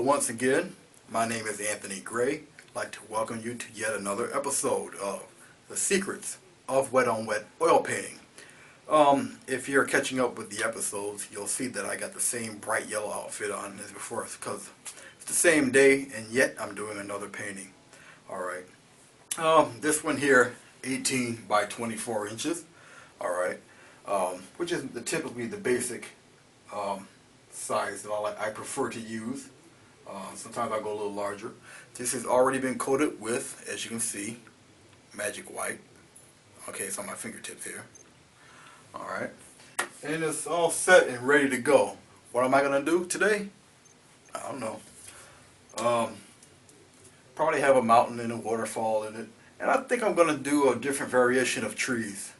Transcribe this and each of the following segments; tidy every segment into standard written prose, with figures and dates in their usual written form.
once again, my name is Anthony Gray. I'd like to welcome you to yet another episode of The Secrets of Wet on Wet Oil Painting. If you're catching up with the episodes, you'll see that I got the same bright yellow outfit on as before because it's the same day and yet I'm doing another painting. Alright. This one here, 18 by 24 inches. Alright. Which is typically the basic size that I prefer to use. Sometimes I go a little larger. This has already been coated with, as you can see, magic white. Okay, it's on my fingertips here. Alright. And it's all set and ready to go. What am I going to do today? I don't know. Probably have a mountain and a waterfall in it. And I think I'm going to do a different variation of trees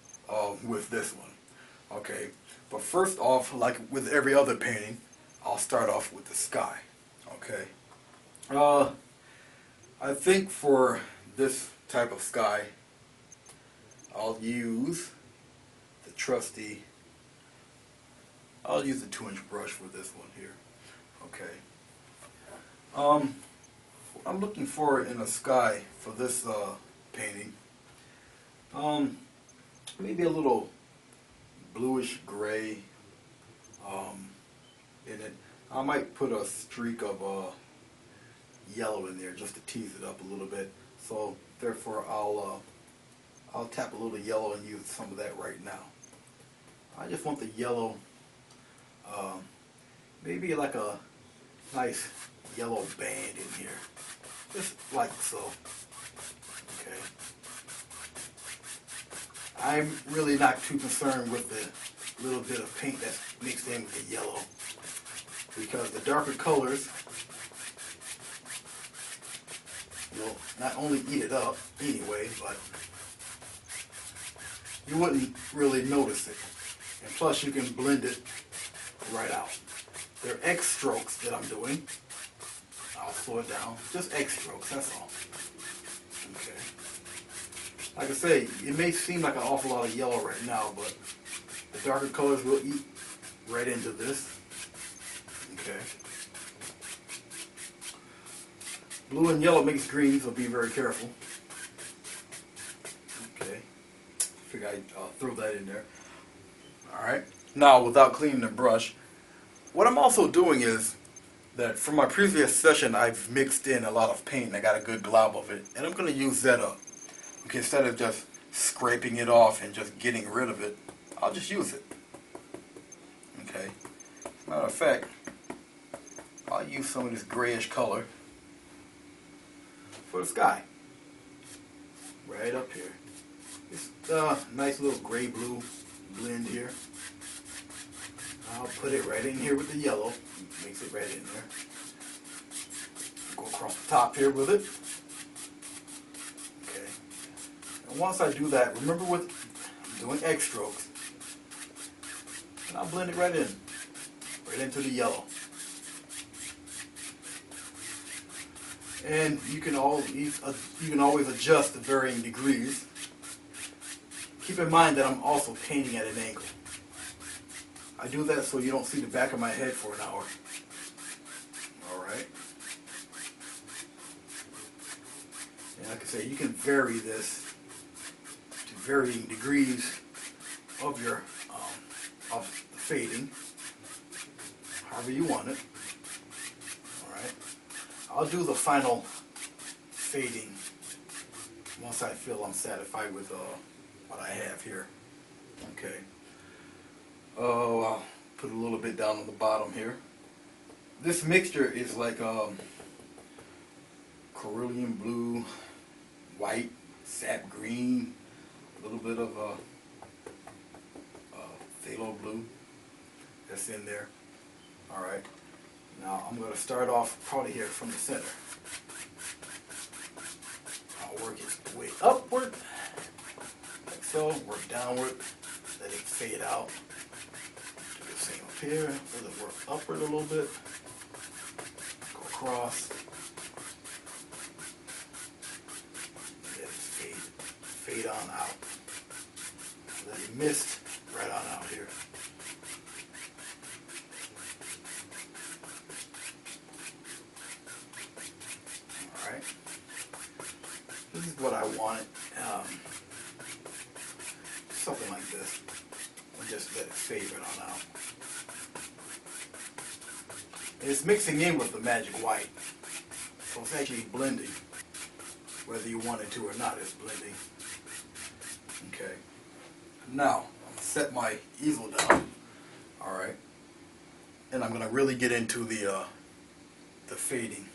with this one. Okay. But first off, like with every other painting, I'll start off with the sky. Okay. I think for this type of sky, I'll use the trusty, I'll use the 2-inch brush for this one here. Okay. What I'm looking for in a sky for this painting, maybe a little bluish gray in it. I might put a streak of yellow in there just to tease it up a little bit. So therefore I'll tap a little yellow and use some of that right now. I just want the yellow, maybe like a nice yellow band in here, just like so. Okay. I'm really not too concerned with the little bit of paint that's mixed in with the yellow, because the darker colors will not only eat it up anyway, but you wouldn't really notice it. And plus you can blend it right out. They're X strokes that I'm doing. I'll slow it down. Just X strokes, that's all. Okay. Like I say, it may seem like an awful lot of yellow right now, but the darker colors will eat right into this. Okay. Blue and yellow makes green, so be very careful. Okay. Figure I'd throw that in there. Alright. Now, without cleaning the brush, what I'm also doing is that from my previous session, I've mixed in a lot of paint. I got a good glob of it, and I'm going to use that up. Okay, instead of just scraping it off and just getting rid of it, I'll just use it. Okay. As a matter of fact, I'll use some of this grayish color for the sky. Right up here. It's a nice little gray-blue blend here. I'll put it right in here with the yellow. Mix it right in there. Go across the top here with it. Okay. And once I do that, remember I'm doing X strokes. And I'll blend it right in. Right into the yellow. And you can always adjust the varying degrees. Keep in mind that I'm also painting at an angle. I do that so you don't see the back of my head for an hour. Alright. And like I say, you can vary this to varying degrees of your of the fading, however you want it. Alright. I'll do the final fading once I feel I'm satisfied with what I have here. Okay. Oh, I'll put a little bit down on the bottom here. This mixture is like cerulean blue, white, sap green, a little bit of phthalo blue that's in there. Alright. Now I'm going to start off probably here from the center. I'll work its way upward, like so, work downward, let it fade out. Do the same up here, let it work upward a little bit, go across, let it fade on out. Let it mist right on out here. This is what I wanted. Something like this. And just let it fade right on out. And it's mixing in with the magic white. So it's actually blending. Whether you want it to or not, it's blending. Okay. Now, I'm going to set my easel down. Alright. And I'm going to really get into the fading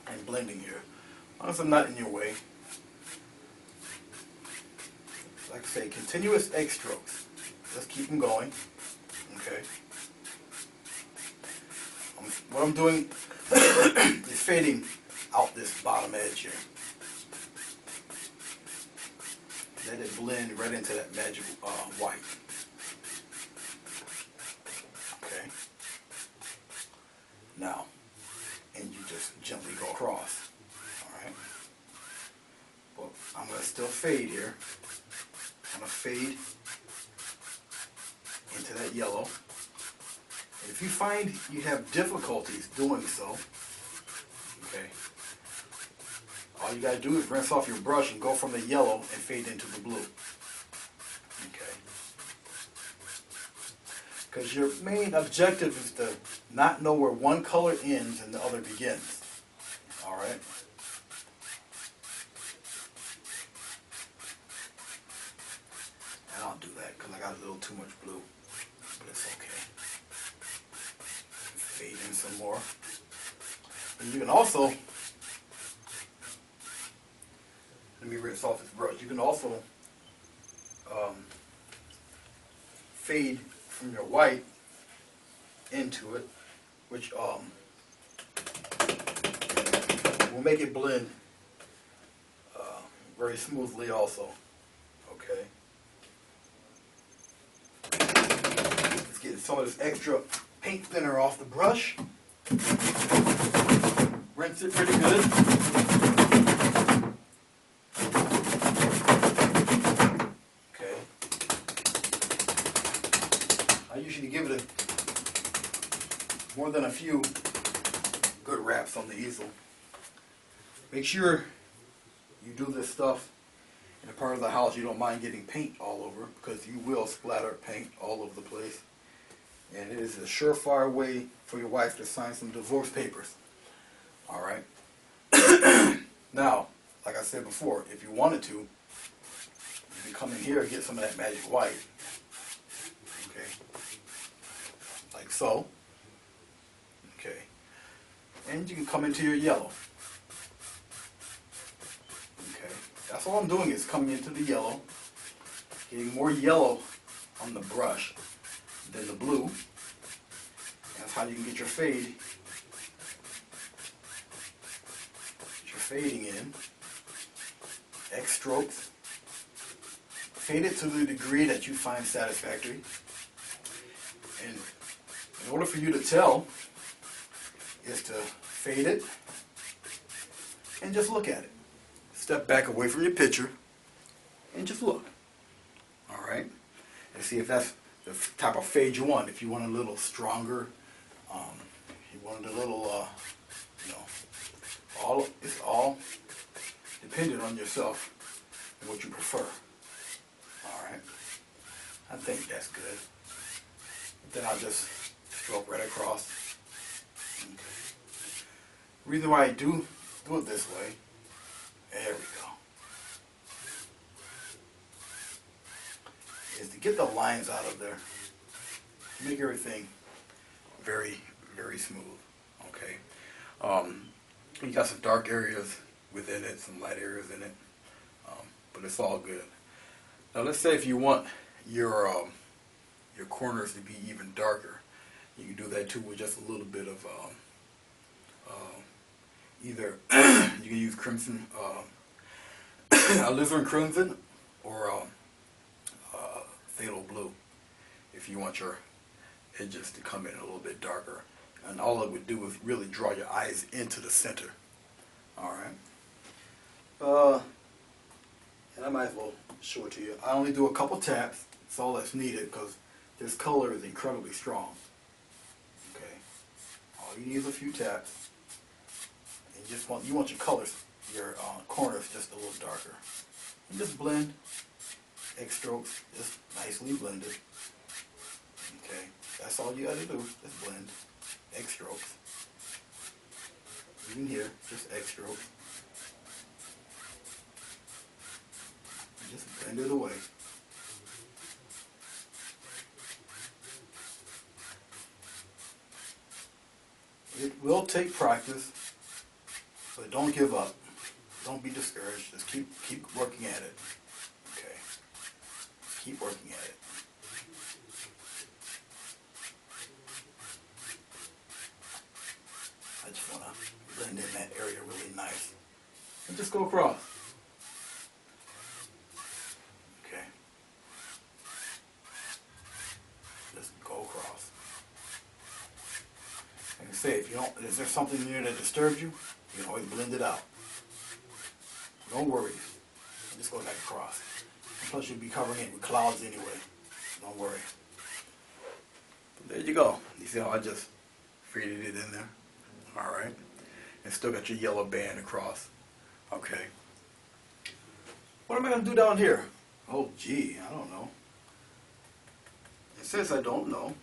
and blending here. As long as I'm not in your way. Like I say, continuous egg strokes. Just keep them going. Okay. What I'm doing is fading out this bottom edge here. Let it blend right into that magic white. Okay. Now, and you just gently go across. Alright. Well, I'm going to still fade here. I'm going to fade into that yellow. And if you find you have difficulties doing so, okay, all you got to do is rinse off your brush and go from the yellow and fade into the blue. Okay. Because your main objective is to not know where one color ends and the other begins. Alright? And I'll do that because I got a little too much blue. But it's okay. Fade in some more. And you can also, let me rinse off this brush, you can also fade from your white into it, which will make it blend very smoothly also. Okay. Let's get some of this extra paint thinner off the brush. Rinse it pretty good. Okay. I usually give it more than a few good wraps on the easel. Make sure you do this stuff in a part of the house you don't mind getting paint all over, because you will splatter paint all over the place. And it is a surefire way for your wife to sign some divorce papers. Alright? Now, like I said before, if you wanted to, you can come in here and get some of that magic white. Okay? Like so. Okay. And you can come into your yellow. Okay. That's all I'm doing is coming into the yellow, getting more yellow on the brush than the blue. That's how you can get your fade. Get your fading in. X strokes. Fade it to the degree that you find satisfactory. And in order for you to tell, is to fade it and just look at it. Step back away from your picture and just look. Alright? And see if that's the type of fade you want. If you want a little stronger, you want it a little, it's all dependent on yourself and what you prefer. Alright? I think that's good. Then I'll just stroke right across. Okay. The reason why I do it this way, there we go, is to get the lines out of there. Make everything very, very smooth. Okay. You got some dark areas within it, some light areas in it, but it's all good. Now let's say if you want your corners to be even darker, you can do that too with just a little bit of either you can use crimson, alizarin crimson, or phthalo blue if you want your edges to come in a little bit darker. And all it would do is really draw your eyes into the center. Alright. And I might as well show it to you. I only do a couple taps. That's all that's needed because this color is incredibly strong. Okay. All you need is a few taps. And you want your colors your corners just a little darker. And just blend, X strokes, just nicely blended. Okay, that's all you gotta do, just blend, X strokes. Even here, just X strokes. And just blend it away. It will take practice, but don't give up. Don't be discouraged. Just keep working at it. Okay. Keep working at it. I just want to blend in that area really nice. And just go across. Okay. Just go across. Like I say, if you don't, is there something in here that disturbs you? You can always blend it out. No worries. Just go back across. And plus you'll be covering it with clouds anyway. Don't worry. But there you go. You see how I just faded it in there? Alright. And still got your yellow band across. Okay. What am I going to do down here? Oh gee, I don't know. It says I don't know.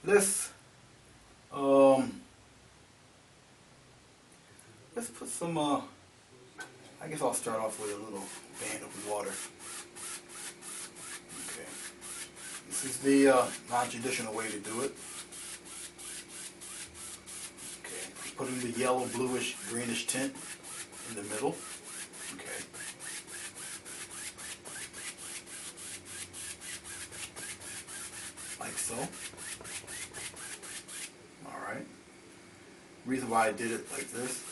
Let's put some I guess I'll start off with a little band of water. Okay. This is the non-traditional way to do it. Okay. Putting the yellow, bluish, greenish tint in the middle. Okay. Like so. Alright. Reason why I did it like this,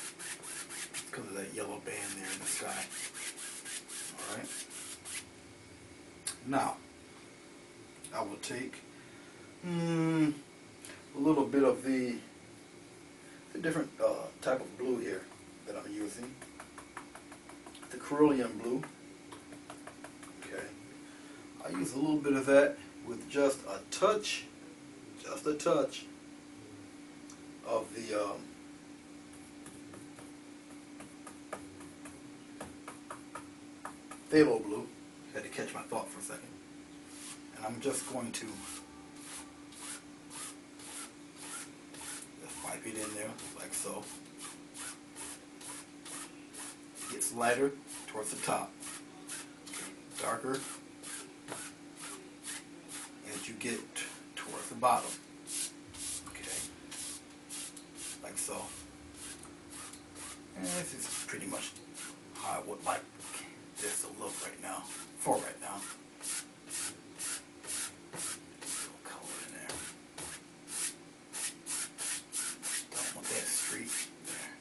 because of that yellow band there in the sky. Alright. Now, I will take a little bit of the different type of blue here that I'm using. The cerulean blue. Okay. I use a little bit of that with just a touch of the phthalo blue. Had to catch my thought for a second. And I'm just going to just wipe it in there like so. It gets lighter towards the top, darker as you get towards the bottom. Okay, like so. And this is pretty much how I would like this to look right now, for right now. A little color in there. Don't want that streak there.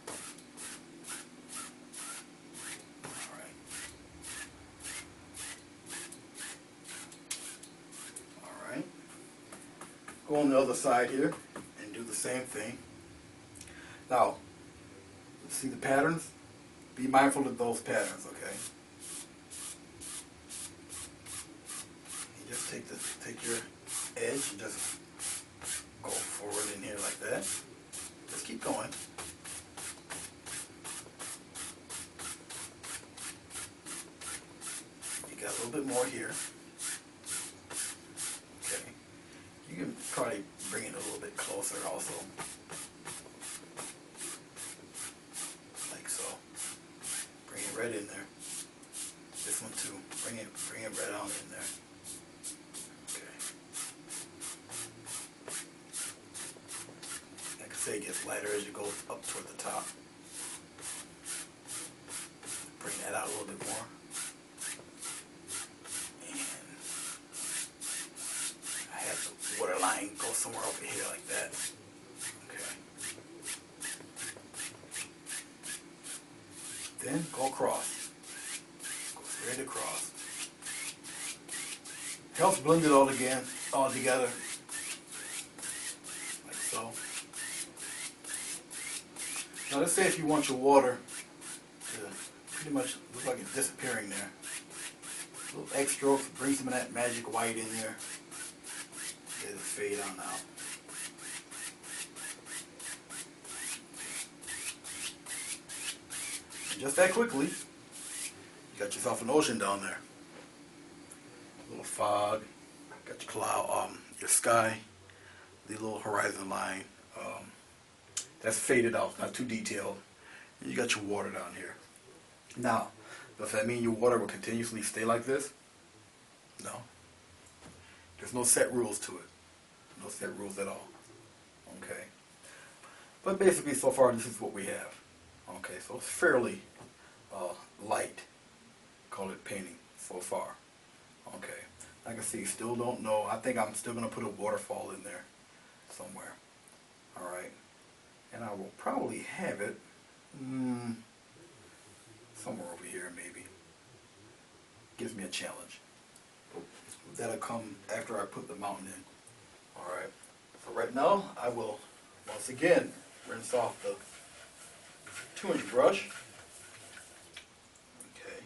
Alright. Alright. Go on the other side here and do the same thing. Now, see the patterns? Be mindful of those patterns, okay? Take your edge and just go forward in here like that. Just keep going. You got a little bit more here. Okay. You can probably bring it a little bit closer also. Like so. Bring it right in there. This one too. Bring it right on in there. It gets lighter as you go up toward the top. Bring that out a little bit more. And I have the water line go somewhere over here like that. Okay. Then go across. Go straight across. Helps blend it all together. Like so. Now let's say if you want your water to pretty much look like it's disappearing there. A little X strokes, bring some of that magic white in there. Let it fade on out. just that quickly, you got yourself an ocean down there. A little fog, got your cloud, your sky, the little horizon line. That's faded out, not too detailed. And you got your water down here. Now, does that mean your water will continuously stay like this? No. There's no set rules to it. No set rules at all. Okay. But basically, so far, this is what we have. Okay, so it's fairly light, call it painting, so far. Okay. Like I see, still don't know. I think I'm still going to put a waterfall in there somewhere. Alright. And I will probably have it somewhere over here, maybe. Gives me a challenge. That'll come after I put the mountain in. Alright. So right now, I will, once again, rinse off the 2-inch brush. Okay.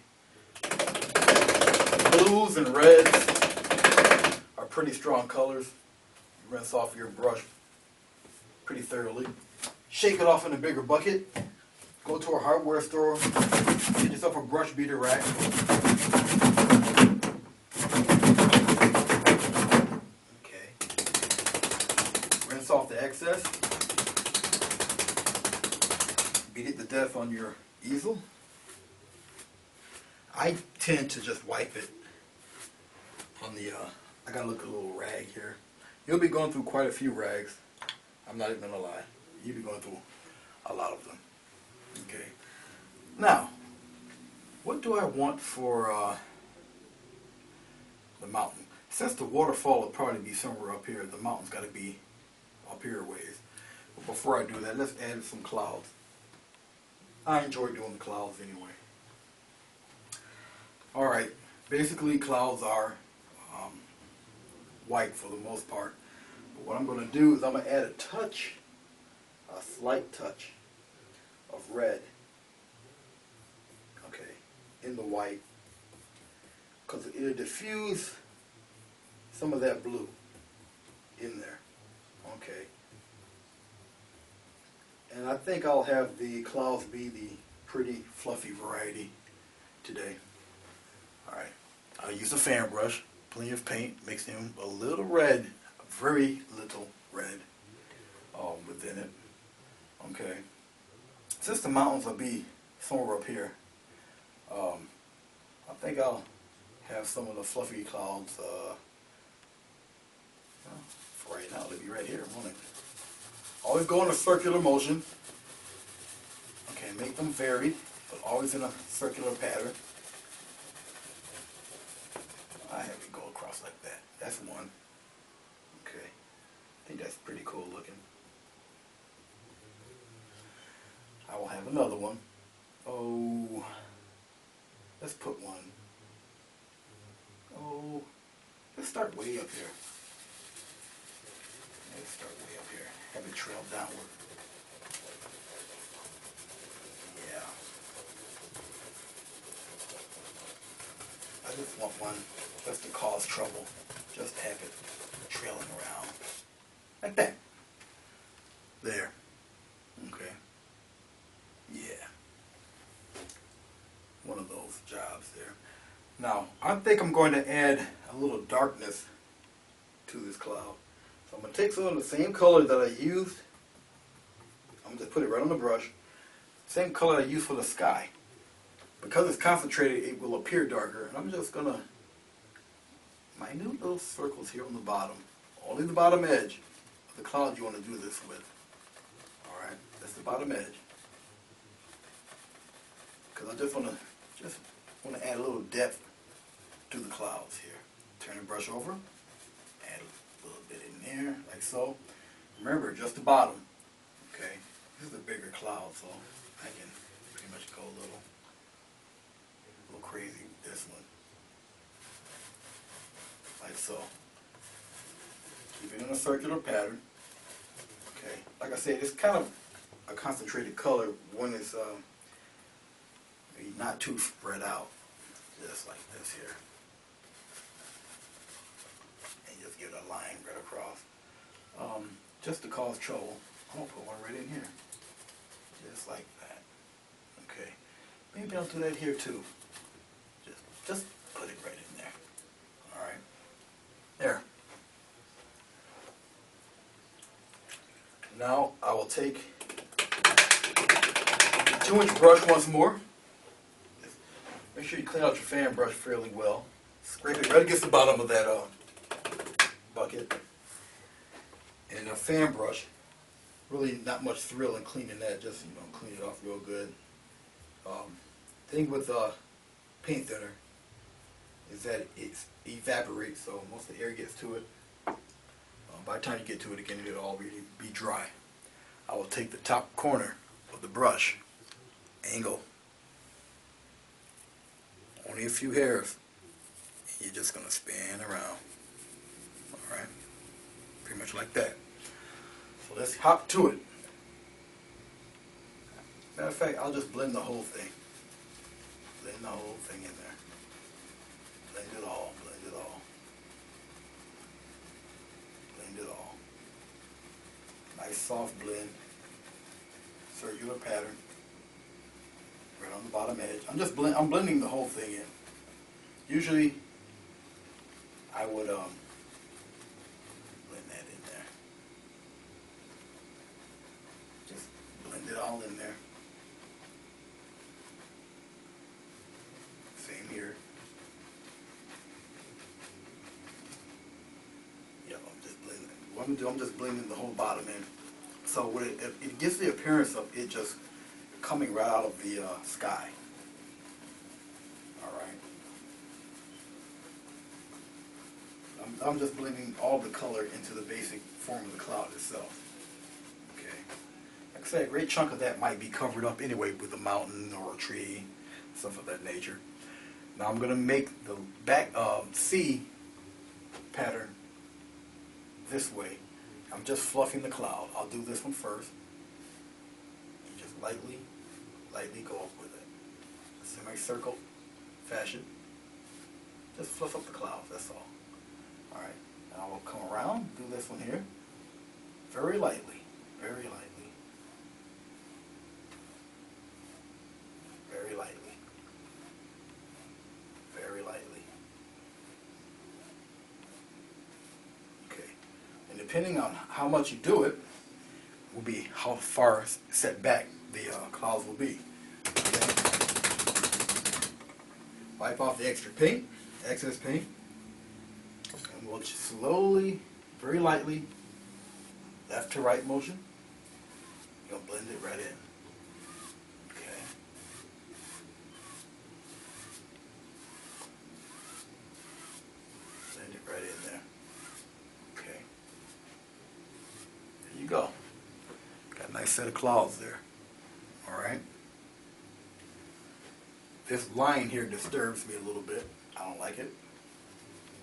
Blues and reds are pretty strong colors. You rinse off your brush pretty thoroughly. Shake it off in a bigger bucket. Go to a hardware store. Get yourself a brush beater rack. Okay. Rinse off the excess. Beat it to death on your easel. I tend to just wipe it on the, I gotta look at a little rag here. You'll be going through quite a few rags. I'm not even gonna lie. You'll be going through a lot of them. Okay. Now, what do I want for the mountain? Since the waterfall will probably be somewhere up here, the mountain's got to be up here a ways. But before I do that, let's add some clouds. I enjoy doing the clouds anyway. Alright, basically clouds are white for the most part. But what I'm going to do is I'm going to add a slight touch of red, okay, in the white, because it'll diffuse some of that blue in there, okay. And I think I'll have the clouds be the pretty fluffy variety today. Alright, I'll use a fan brush, plenty of paint, mix in a little red, a very little red within it. Okay. Since the mountains will be somewhere up here, I think I'll have some of the fluffy clouds, for right now, they'll be right here, won't it? Always go in a circular motion. Okay, make them vary, but always in a circular pattern. I have it go across like that. That's one. Okay. I think that's pretty cool looking. I will have another one. Oh, let's put one. Oh, let's start way up here. Let's start way up here. Have it trail downward. Yeah. I just want one just to cause trouble. Just have it trailing around. Like that. There. Okay. Yeah. One of those jobs there. Now, I think I'm going to add a little darkness to this cloud. So I'm going to take some of the same color that I used. I'm going to put it right on the brush. Same color I used for the sky. Because it's concentrated, it will appear darker. And I'm just going to minute little circles here on the bottom. Only the bottom edge of the cloud you want to do this with. Alright, that's the bottom edge. Because I just want to add a little depth to the clouds here. Turn the brush over, add a little bit in there, like so. Remember, just the bottom. Okay, this is a bigger cloud, so I can pretty much go a little crazy with this one, like so. Keep it in a circular pattern. Okay, like I said, it's kind of a concentrated color when it's not too spread out, just like this here. And just give it a line right across. Just to cause trouble, I'm going to put one right in here. Just like that. Okay. Maybe I'll do that here too. Just put it right in there. All right. There. Now I will take the 2-inch brush once more. Make sure you clean out your fan brush fairly well. Scrape it right against the bottom of that bucket. And a fan brush, really not much thrill in cleaning that, just clean it off real good. Thing with paint thinner is that it evaporates, so most of the air gets to it. By the time you get to it again, it'll all really be dry. I will take the top corner of the brush, angle, only a few hairs, and you're just going to spin around. Alright? Pretty much like that. So let's hop to it. Matter of fact, I'll just blend the whole thing. Blend the whole thing in there. Blend it all, blend it all. Blend it all. Nice soft blend. Circular pattern. Right on the bottom edge. I'm blending the whole thing in. Usually I would blend that in there. Just blend it all in there. Same here. Yeah, I'm just blending. What I'm doing, I'm just blending the whole bottom in. So what it gives the appearance of it just coming right out of the sky. All right. I'm just blending all the color into the basic form of the cloud itself. Okay. Like I said, a great chunk of that might be covered up anyway with a mountain or a tree, stuff of that nature. Now I'm going to make the back C pattern this way. I'm just fluffing the cloud. I'll do this one first. And just lightly go up with it. A semicircle fashion. Just fluff up the clouds, that's all. Alright, now we'll come around, do this one here. Very lightly, very lightly. Very lightly. Very lightly. Okay, and depending on how much you do it, will be how far set back the clouds will be. Okay. Wipe off the extra paint, excess paint, and we'll just slowly, very lightly, left to right motion, you'll blend it right in. Okay. Blend it right in there. Okay. There you go. Got a nice set of clouds there. Alright. This line here disturbs me a little bit. I don't like it,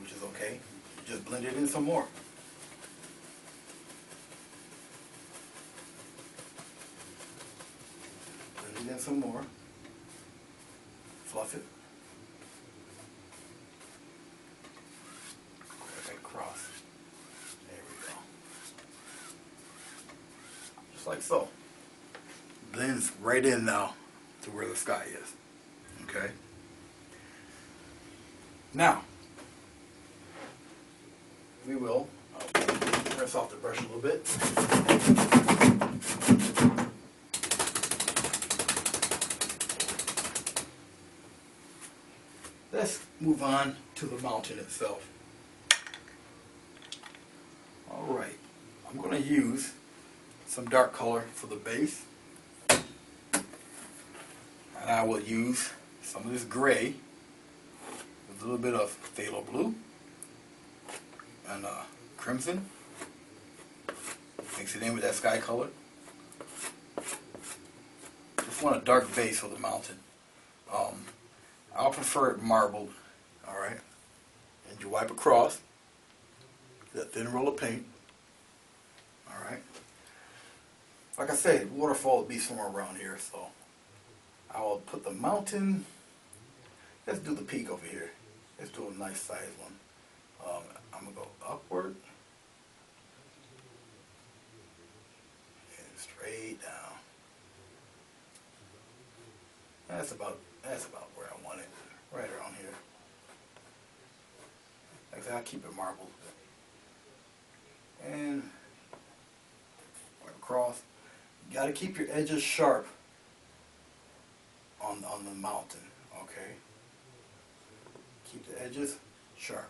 which is okay. Just blend it in some more. Blend it in some more. Fluff it. Drag it across. There we go. Just like so. Blends right in now to where the sky is. Okay. Now, we will press off the brush a little bit. Let's move on to the mountain itself. Alright, I'm going to use some dark color for the base. And I will use some of this gray with a little bit of phthalo blue and crimson. Mix it in with that sky color. Just want a dark base for the mountain. I'll prefer it marbled. Alright. And you wipe across that thin roll of paint. Alright. Like I said, waterfall would be somewhere around here, so I will put the mountain. Let's do the peak over here. Let's do a nice size one. I'm going to go upward and straight down. That's about where I want it. Right around here. Like I said, I keep it marbled. And right across. You gotta keep your edges sharp on the mountain, okay? Keep the edges sharp.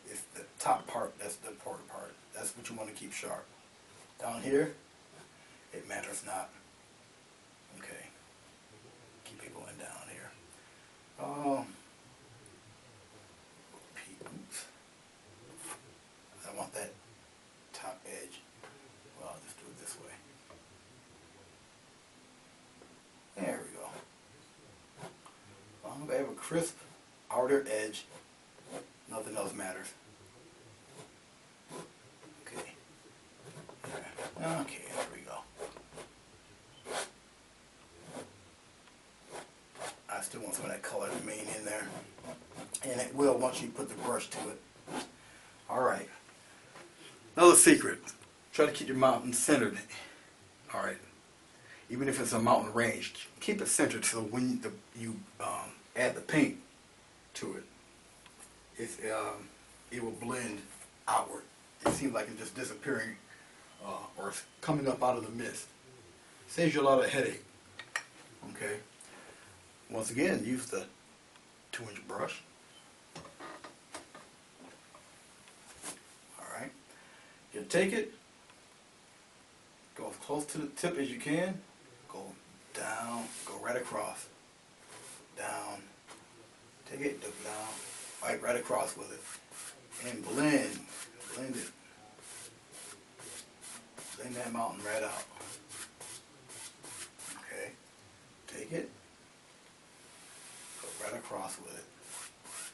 It's the top part that's the important part. That's what you want to keep sharp. Down here, it matters not. Okay. Keep it going down here. Oops. I want that top edge. Well, I'll just do it this way. There we go. I'm going to have a crisp outer edge. Nothing else matters. Okay. Okay, there we go. I still want some of that color to remain in there. And it will once you put the brush to it. Alright. Another secret. Try to keep your mountain centered. Alright. Even if it's a mountain range, keep it centered so when you add the paint to it, it will blend outward. It seems like it's just disappearing or coming up out of the mist. Saves you a lot of headache. Okay. Once again, use the 2-inch brush. Alright. You take it, go as close to the tip as you can, go down, go right across, down, take it, down, right across with it, and blend it, blend that mountain right out. Okay, take it, go right across with it,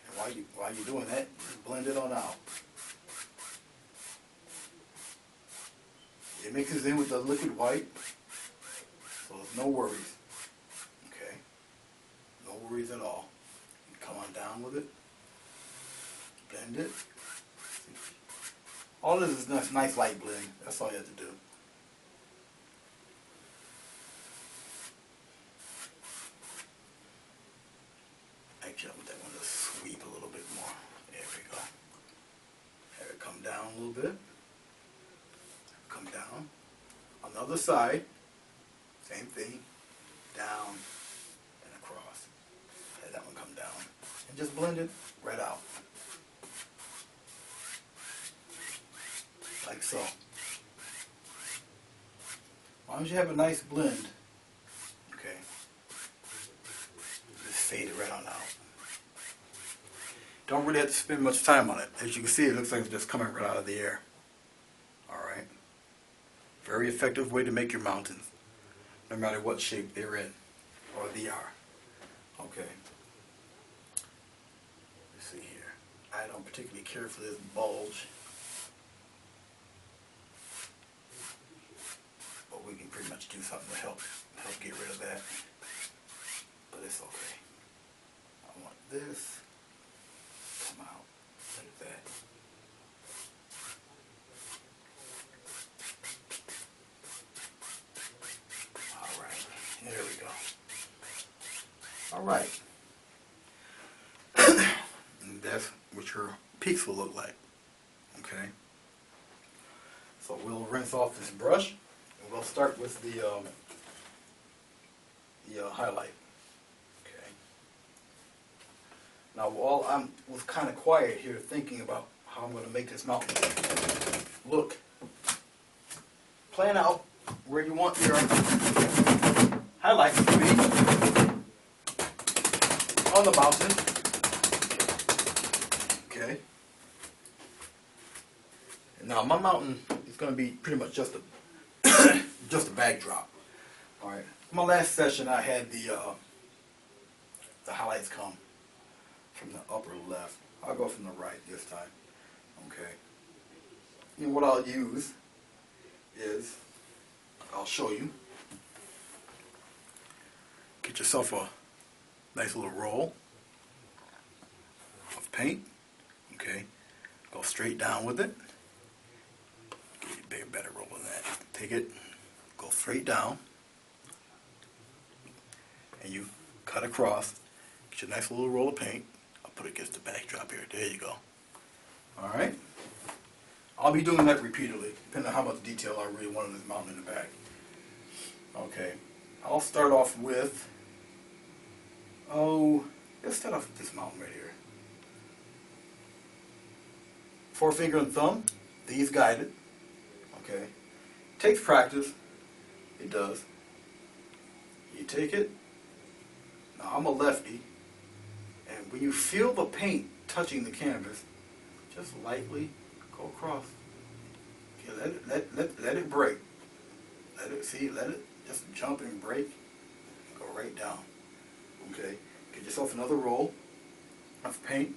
and while you're doing that, just blend it on out. It mixes in with the liquid white, so there's no worries. Okay, no worries at all. You come on down with it, blend it. All this is nice light blend. That's all you have to do. Actually, I want that one to sweep a little bit more. There we go. Have it come down a little bit. Come down. On the other side, same thing. Down and across. Have that one come down. And just blend it right out. Like so. As long as you have a nice blend, okay, just fade it right on out. Don't really have to spend much time on it. As you can see, it looks like it's just coming right out of the air. Alright. Very effective way to make your mountains, no matter what shape they're in, or they are. Okay. Let's see here. I don't particularly care for this bulge, but we can pretty much do something to help get rid of that. But it's okay. I want this to come out like that. There we go. All right. And that's what your peaks will look like. Okay. So we'll rinse off this brush, and we'll start with the highlight. Okay. Now, while I was kind of quiet here, thinking about how I'm going to make this mountain look, plan out where you want your highlights to be on the mountain. Okay. Now my mountain is going to be pretty much just a just a backdrop. All right. My last session, I had the highlights come from the upper left. I'll go from the right this time. Okay. And what I'll use is, I'll show you. Get yourself a nice little roll of paint. Okay. Go straight down with it. Get a better roll than that. Take it, go go straight down, and you cut across. Get your nice little roll of paint. I'll put it against the backdrop here. There you go. All right. I'll be doing that repeatedly, depending on how much detail I really want in this mountain in the back. Okay. I'll start off with, let's start off with this mountain right here. Forefinger and thumb, these guided. Okay. Takes practice. It does. You take it. Now I'm a lefty, and when you feel the paint touching the canvas, just lightly go across. Okay, let it break. Let it just jump and break. Go right down. Okay. Get yourself another roll of paint.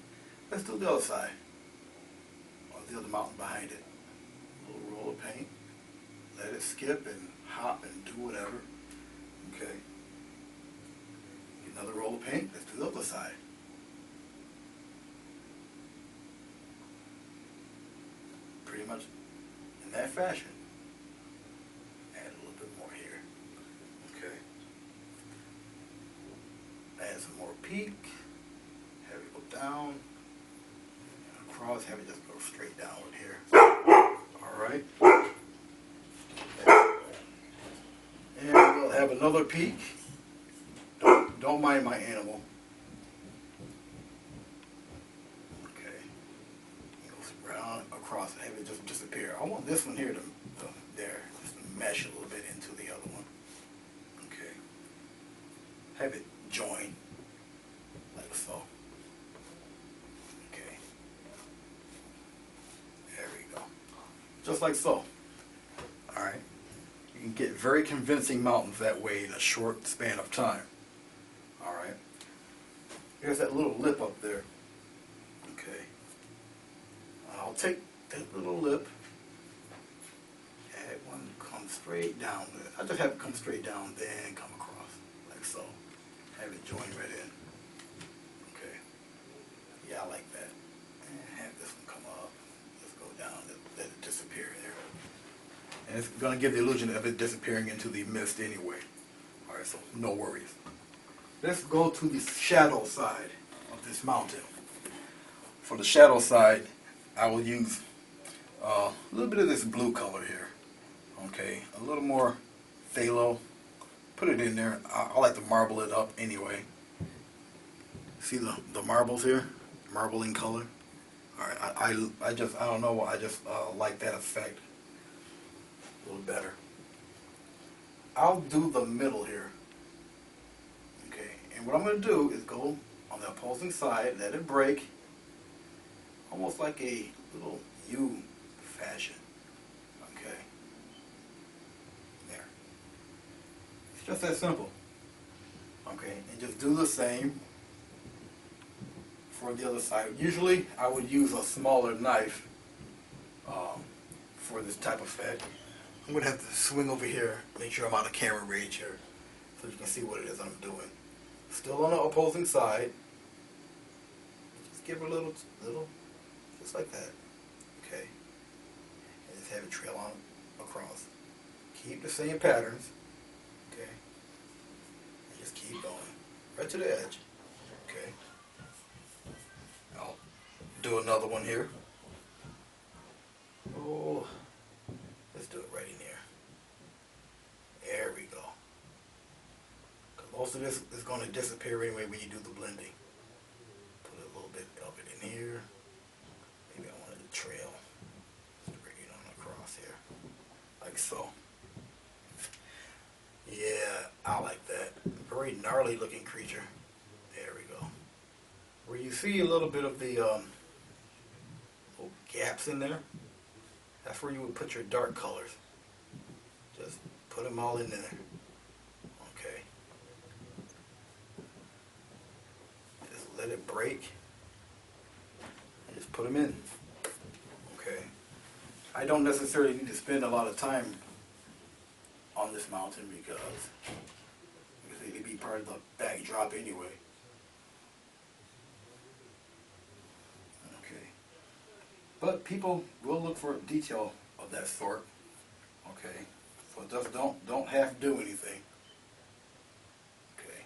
Let's do the other side. Or the other mountain behind it. A little roll of paint. Let it skip and hop and do whatever. Okay. Get another roll of paint. Let's do the other side. Pretty much in that fashion. Add a little bit more here. Okay. Add some more peak. Have it go down. And across. Have it just go straight downward here. Alright. And we'll have another peak. Don't mind my animal. Okay. Goes round across and have it just disappear. I want this one here to there, just to mesh a little bit into the other one. Okay. Have it join like so. Okay. There we go. Just like so. Alright. You can get very convincing mountains that way in a short span of time. Alright. Here's that little lip up there. Okay. I'll take that little lip. Have one come straight down. I just have it come straight down, then come across. Like so. Have it join right in. Okay. Yeah, I like that. And have this one come up. Let's go down. Let it disappear there. And it's going to give the illusion of it disappearing into the mist anyway. Alright, so no worries. Let's go to the shadow side of this mountain. For the shadow side, I will use a little bit of this blue color here. Okay, a little more phthalo. Put it in there. I like to marble it up anyway. See the marbles here? Marbling color. Alright, I don't know, I just like that effect a little better. I'll do the middle here. Okay, and what I'm going to do is go on the opposing side, let it break, almost like a little U fashion. Okay, there. It's just that simple. Okay, and just do the same for the other side. Usually I would use a smaller knife for this type of effect. I'm going to have to swing over here, make sure I'm out of camera range here, so you can see what it is I'm doing. Still on the opposing side. Just give it a little, just like that. Okay. And just have it trail on across. Keep the same patterns. Okay. And just keep going. Right to the edge. Okay. I'll do another one here. Oh. Let's do it right in there. There we go. Because most of this is going to disappear anyway when you do the blending. Put a little bit of it in here. Maybe I wanted to trail straight on across here. Like so. Yeah, I like that. Very gnarly looking creature. There we go. Where you see a little bit of the little gaps in there. That's where you would put your dark colors. Just put them all in there. Okay. Just let it break. And just put them in. Okay. I don't necessarily need to spend a lot of time on this mountain because it could be part of the backdrop anyway. But people will look for detail of that sort. Okay, So just don't have to do anything. Okay,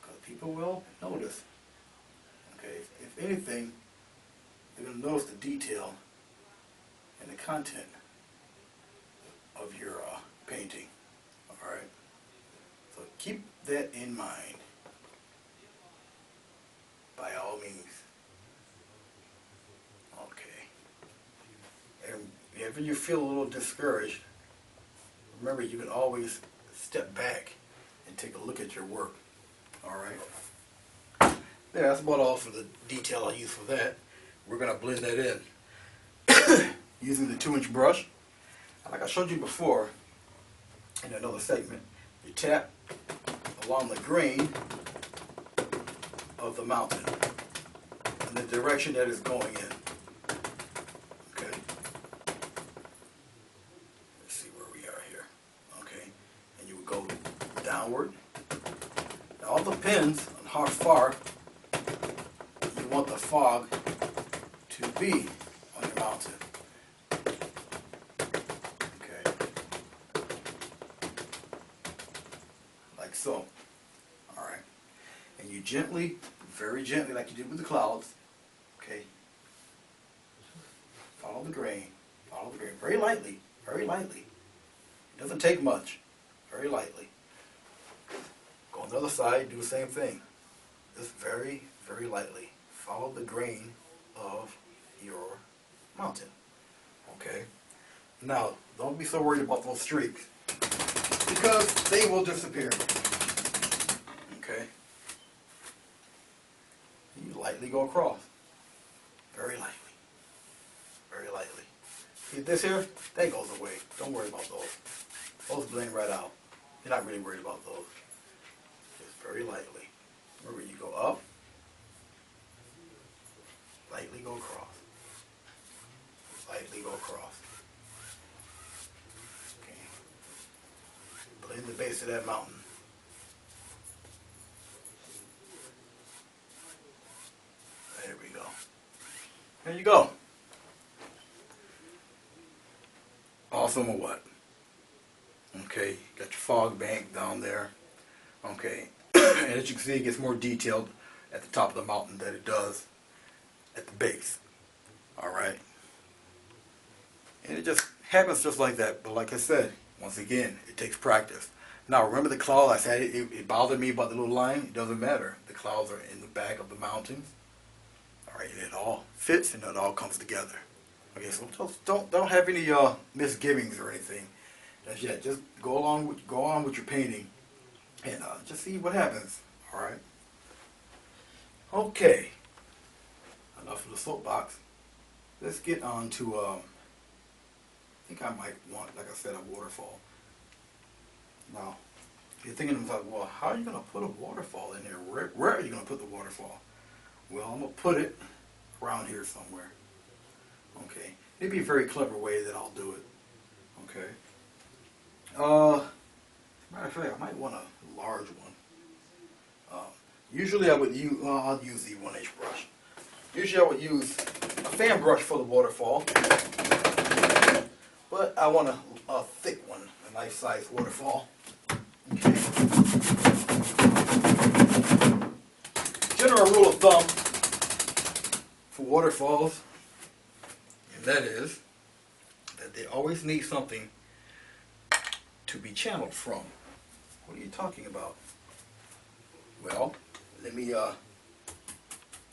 because people will notice. Okay, if anything, they're going to notice the detail and the content of your painting. All right. So keep that in mind. By all means. Okay. And if you feel a little discouraged, remember you can always step back and take a look at your work. All right. Yeah, that's about all for the detail I use for that. We're going to blend that in using the 2-inch brush. Like I showed you before in another segment, you tap along the grain of the mountain in the direction that it's going in. Okay. Let's see where we are here. Okay. And you would go downward. Now all depends on how far you want the fog to be on your mountain. Okay. Like so. Alright. And you gently, very gently, like you did with the clouds, okay, follow the grain, very lightly, very lightly. It doesn't take much, very lightly. Go on the other side, do the same thing. Just very, very lightly. Follow the grain of your mountain, okay? Now, don't be so worried about those streaks, because they will disappear, okay? You lightly go across. Very lightly. Very lightly. See this here? That goes away. Don't worry about those. Those blend right out. You're not really worried about those. Just very lightly. Remember, you go up, lightly go across. Lightly go across. Okay. Blend the base of that mountain. There we go. There you go. Awesome or what? Okay, got your fog bank down there. Okay, and as you can see, it gets more detailed at the top of the mountain than it does at the base. Alright? And it just happens just like that. But like I said, once again, it takes practice. Now remember the cloud, I said it bothered me about the little line. It doesn't matter. The clouds are in the back of the mountains. Alright, and it all fits and it all comes together. Okay, so don't have any misgivings or anything as yet. Just go on with your painting and just see what happens. Alright? Okay. Enough of the soapbox. Let's get on to I think I might want, like I said, a waterfall. Now, you're thinking about, well, how are you going to put a waterfall in there? Where are you going to put the waterfall? Well, I'm going to put it around here somewhere. Okay. It'd be a very clever way that I'll do it. Okay. Matter of fact, I might want a large one. Usually I would use, I'll use the 1-inch brush. Usually I would use a fan brush for the waterfall. But I want a thick one, a nice sized waterfall. Okay. General rule of thumb for waterfalls, and that is that they always need something to be channeled from. What are you talking about? Well, let me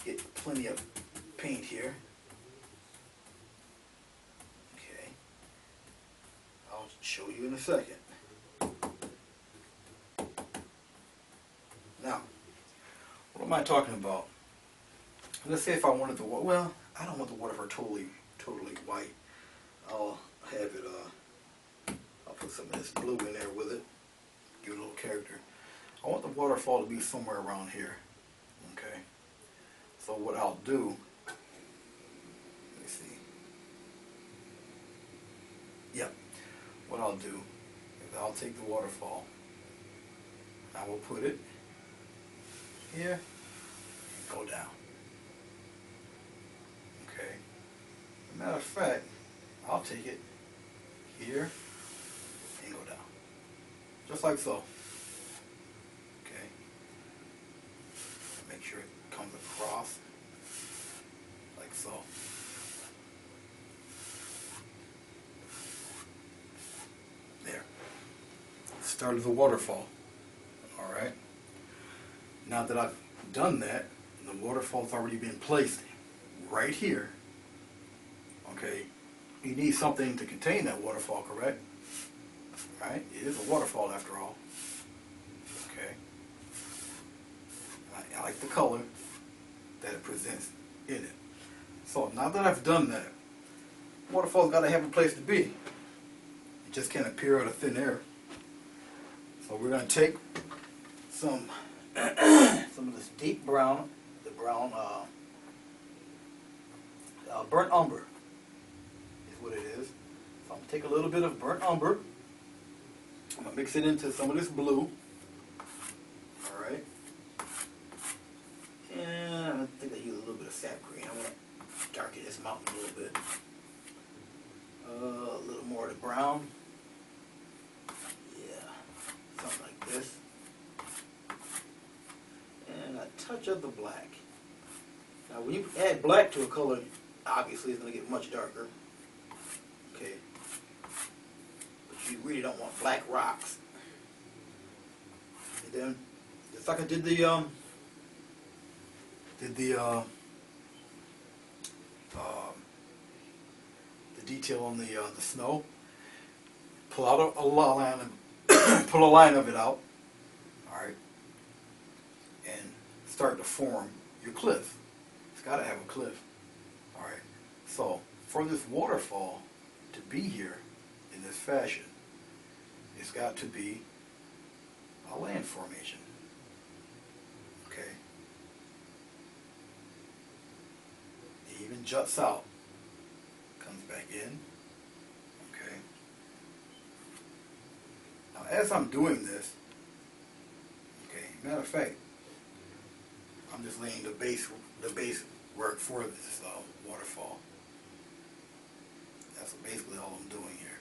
get plenty of paint here. Okay. I'll show you in a second. Now, what am I talking about? Let's say if I wanted the water, well, I don't want the water for totally white. I'll have it, I'll put some of this blue in there with it, give it a little character. I want the waterfall to be somewhere around here, okay? So what I'll do, let me see. Yep, what I'll do is I'll take the waterfall, I will put it here, and go down. Okay. As a matter of fact, I'll take it here and go just like so. Okay. Make sure it comes across like so. There. Start of the waterfall. Alright. Now that I've done that, the waterfall's already been placed right here. Okay. You need something to contain that waterfall, correct? Right? It is a waterfall after all. Okay. I like the color that it presents in it. So now that I've done that, waterfall's got to have a place to be. It just can't appear out of thin air. So we're going to take some of this deep brown, the brown burnt umber is what it is. So I'm going to take a little bit of burnt umber. I'm going to mix it into some of this blue. Alright. And I think I use a little bit of sap green. I want to darken this mountain a little bit. A little more of the brown. Yeah. Something like this. And a touch of the black. Now when you add black to a color, obviously it's going to get much darker. Okay. But you really don't want black rocks. And then, just like I did the detail on the snow, pull out a line of pull a line of it out. All right. And start to form your cliff. It's got to have a cliff. All right. So for this waterfall to be here in this fashion, it's got to be a land formation. Okay. It even juts out, comes back in. Okay. Now as I'm doing this, okay, matter of fact, I'm just laying the base work for this waterfall. That's basically all I'm doing here.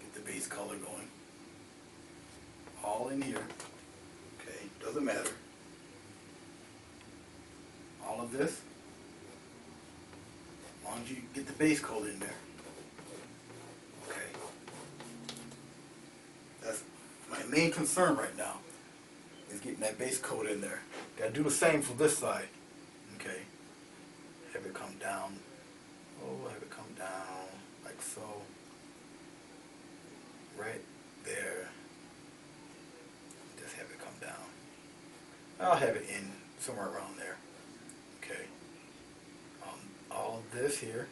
Get the base color going. All in here. Okay, doesn't matter. All of this, as long as you get the base coat in there. Okay. That's my main concern right now, is getting that base coat in there. Gotta do the same for this side. Okay. Have it come down. Oh, have it come down like so. Right there. Just have it come down. I'll have it in somewhere around there. Okay. All of this here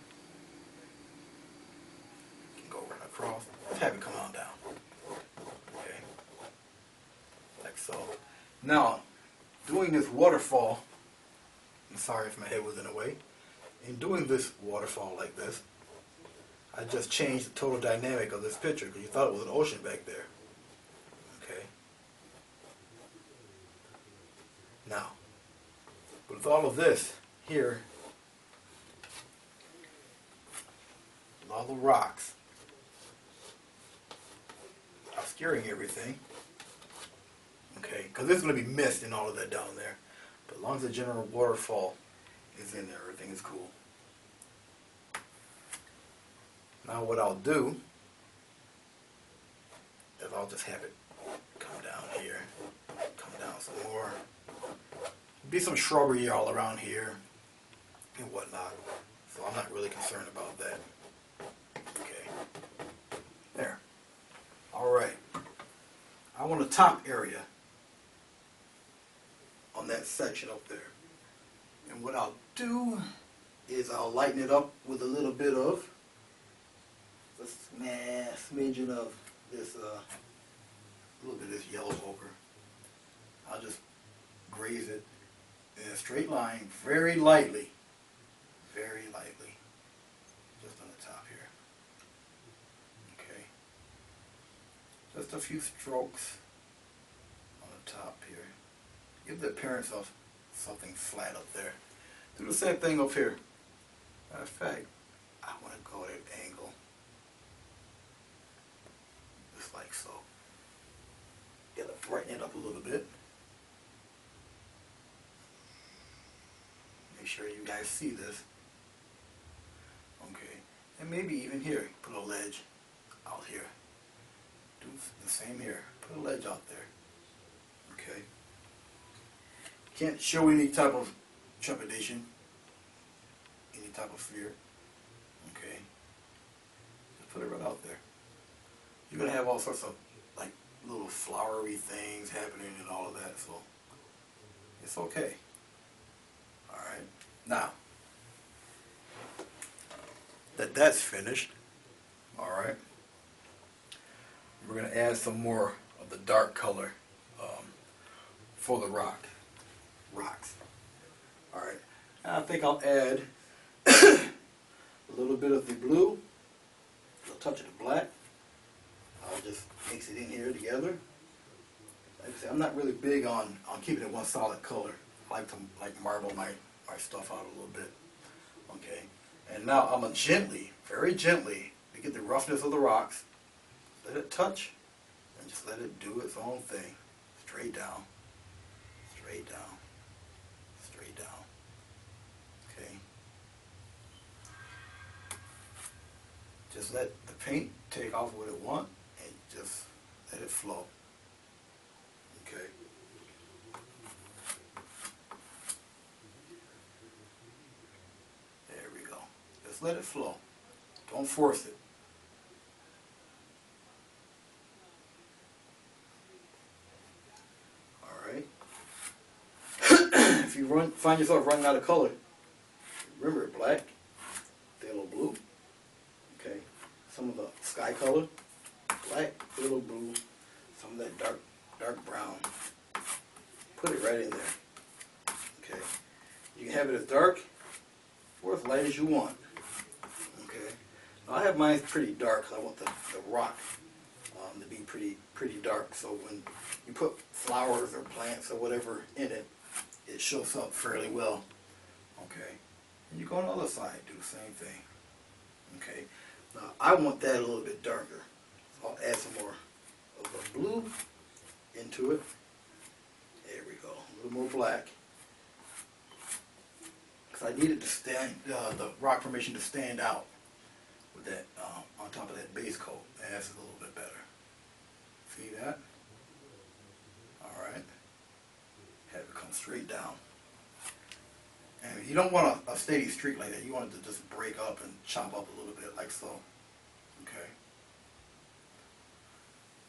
can go right across. Just have it come on down. Okay. Like so. Now, doing this waterfall, I'm sorry if my head was in the way. In doing this waterfall like this, I just changed the total dynamic of this picture because you thought it was an ocean back there. Okay. Now, with all of this here, with all the rocks obscuring everything, okay, because there's going to be mist and all of that down there, but as long as the general waterfall is in there, everything is cool. Now what I'll do is I'll just have it come down here, come down some more. Be some shrubbery all around here and whatnot, so I'm not really concerned about that. Okay, there. All right. I want a top area on that section up there, and what I'll do is I'll lighten it up with a little bit of a smidgen of this, a little bit of this yellow ochre. I'll just graze it in a straight line, very lightly, just on the top here. Okay, just a few strokes on the top here. Give the appearance of something flat up there. Do the same thing up here. Matter of fact, I want to go at an angle. brighten it up a little bit. Make sure you guys see this. Okay, and maybe even here, put a ledge out here. Do the same here. Put a ledge out there. Okay. Can't show any type of trepidation, any type of fear. Okay. Just put it right out there. You're gonna have all sorts of like little flowery things happening and all of that, so it's okay. All right. Now that that's finished, all right, we're going to add some more of the dark color for the rocks. All right. Now I think I'll add a little bit of the blue, a little touch of the black. I'll just mix it in here together. Like I said, I'm not really big on keeping it one solid color. I like to marble my stuff out a little bit. Okay. And now I'm going to gently, very gently, to get the roughness of the rocks, let it touch, and just let it do its own thing. Straight down, straight down, straight down. Okay. Just let the paint take off what it wants, and just let it flow. Okay. There we go. Just let it flow. Don't force it. If you find yourself running out of color, remember black, phthalo blue, okay, some of the sky color, black, phthalo blue, some of that dark brown. Put it right in there. Okay, you can have it as dark or as light as you want. Okay, now I have mine pretty dark. I want the rock to be pretty dark. So when you put flowers or plants or whatever in it, it shows up fairly well. Okay, and you go on the other side, do the same thing. Okay, now I want that a little bit darker, so I'll add some more of the blue into it. There we go, a little more black, because I needed to stand the rock formation to stand out with that on top of that base coat. That's a little bit better. See that? All right. Have it come straight down. And you don't want a steady streak like that. You want it to just break up and chop up a little bit like so. Okay.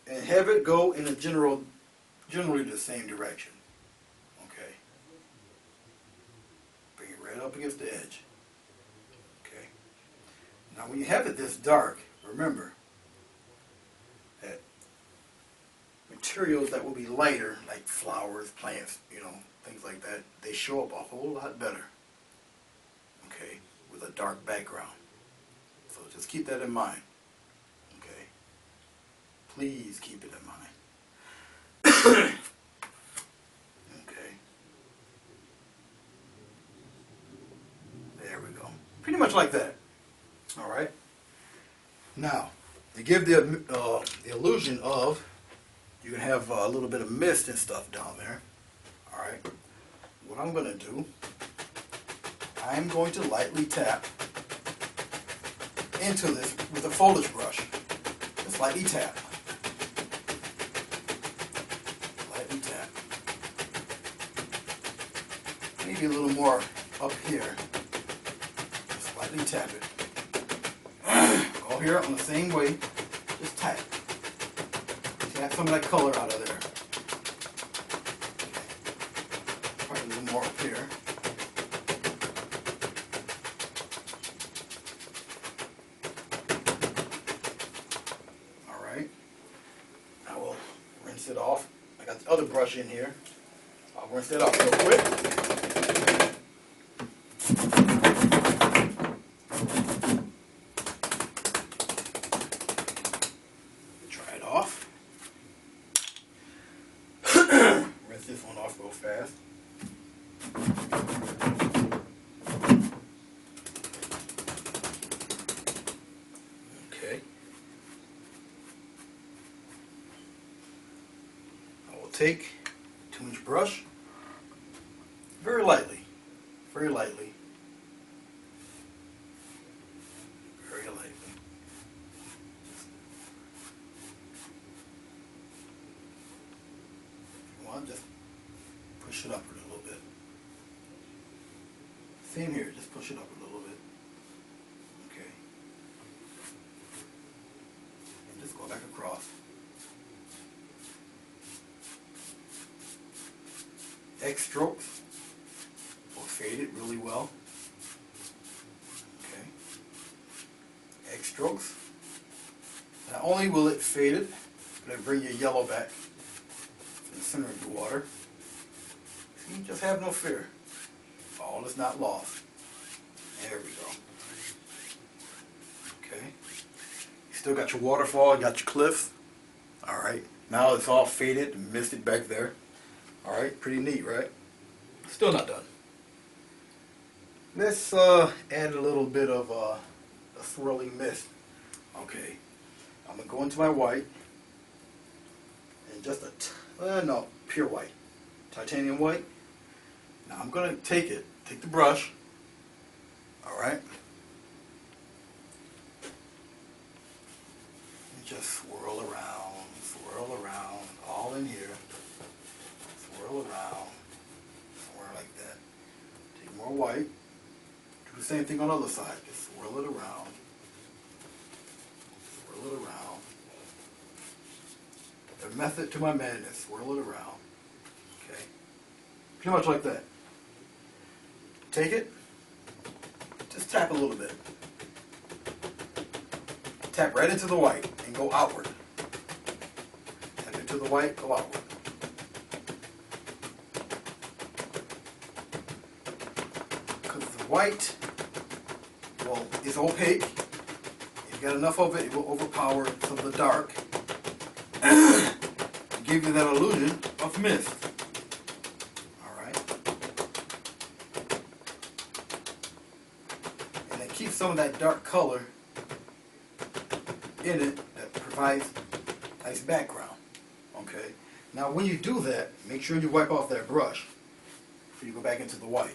And have it go in a generally the same direction. Okay. Bring it right up against the edge. Okay. Now when you have it this dark, remember that materials that will be lighter, like flowers, plants, things like that, they show up a whole lot better, okay, with a dark background. So just keep that in mind, okay? Please keep it in mind. Okay. There we go. Pretty much like that. All right. Now, to give the illusion of, you can have a little bit of mist and stuff down there. All right. What I'm going to do, I'm going to lightly tap into this with a foliage brush. Just lightly tap. Lightly tap. Maybe a little more up here. Just lightly tap it. Go here on the same way. Just tap. Tap some of that color out of there. Probably a little more up here. Alright. Now we'll rinse it off. I got the other brush in here. I'll rinse it off real quick. This one off real fast. Okay. I will take a 2-inch brush, very lightly, very lightly, very lightly. If you want, just push it up a little bit. Same here, just push it up a little bit. Okay. And just go back across. X strokes will fade it really well. Okay. X strokes. Not only will it fade it, but it'll bring your yellow back to the center of the water. See, just have no fear. All is not lost. There we go. Okay. You still got your waterfall, you got your cliffs. Alright. Now it's all faded and misted back there. Alright, pretty neat, right? Still not done. Let's add a little bit of a swirling mist. Okay. I'm going to go into my white. And just no, pure white. Titanium white. Now I'm going to take the brush. Alright. And just swirl around, all in here. Swirl around, somewhere like that. Take more white. Do the same thing on the other side. Just swirl it around. Swirl it around. The method to my madness. Swirl it around. Okay. Pretty much like that. Take it. Just tap a little bit. Tap right into the white and go outward. Tap into the white, go outward. White, well, is opaque. If you got enough of it, it will overpower some of the dark. Give you that illusion of mist. Alright. And it keeps some of that dark color in it that provides a nice background. Okay. Now when you do that, make sure you wipe off that brush before you go back into the white.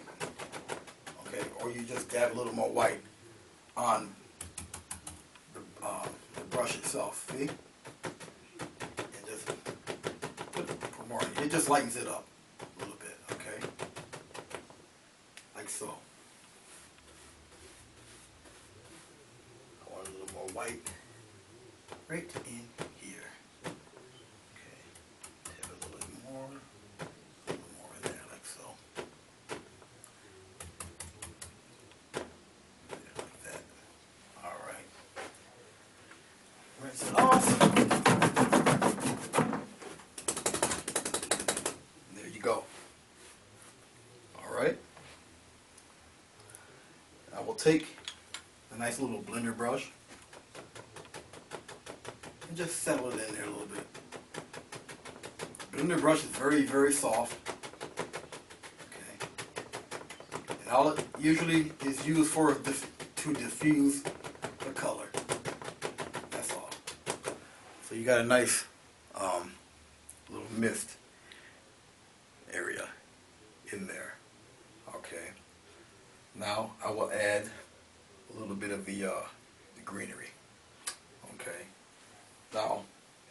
Okay, or you just dab a little more white on the brush itself, see? And just put more in. It just lightens it up a little bit, okay? Like so. I want a little more white right in here. Okay, tap a little bit more. Rinse it off. There you go. Alright. I will take a nice little blender brush and just settle it in there a little bit. Blender brush is very, very soft. Okay. And all it usually is used for to diffuse the color. So you got a nice little mist area in there. Okay. Now I will add a little bit of the greenery. Okay. Now